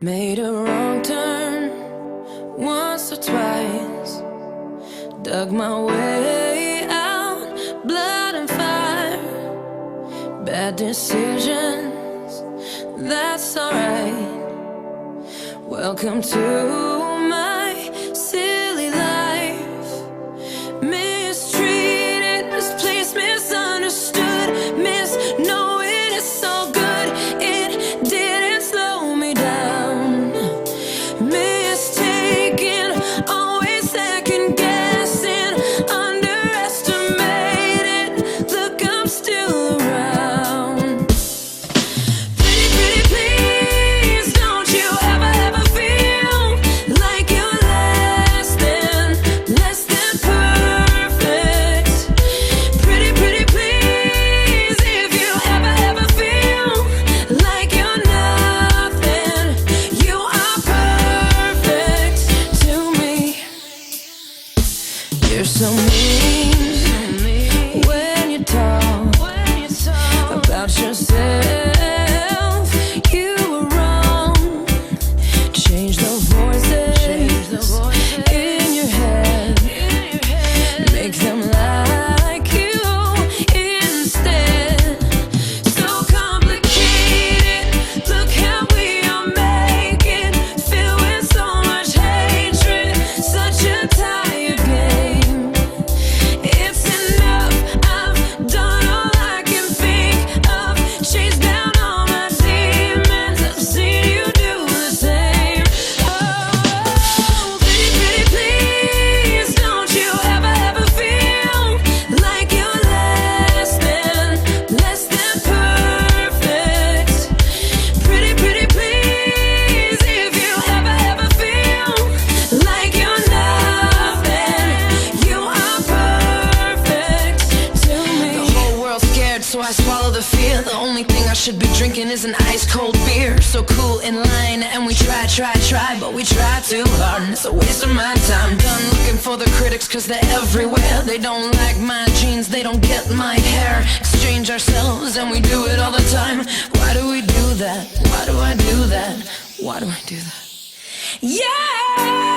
Made a wrong turn once or twice, dug my way out, blood and fire. Bad decisions, that's alright. Welcome to my silly life. Mistreated, misplaced, misunderstood, knowing it's all good. It didn't slow me down. Mistaken, always second guessing, underestimated. Look, I'm still around. Pretty, pretty please, don't you ever feel like you're less than perfect. Pretty, pretty please, if you ever feel like you're nothing, you are perfect to me. You're so mean when you talk about yourself. You were wrong. Change the voices in your head. Make them like you instead. So complicated. Look how we are making. Filled with so much hatred. Such a tired game. It's enough. I've done all I can think of. Chased down all my demons. I've seen you do the same. Oh, pretty, pretty please, don't you ever feel like you're less than perfect. Pretty, pretty please, if you ever feel like you're nothing, you are perfect to me. The whole world's scared, so I swallow the fear. The only thing I should be drinking is an ice cold beer. So cool in line, and we try, but we try too hard, and it's a waste of my time. Done looking for the critics, cause they're everywhere. They don't like my jeans, they don't get my hair. Exchange ourselves, and we do it all the time. Why do we do that? Why do I do that? Why do I do that? Yeah!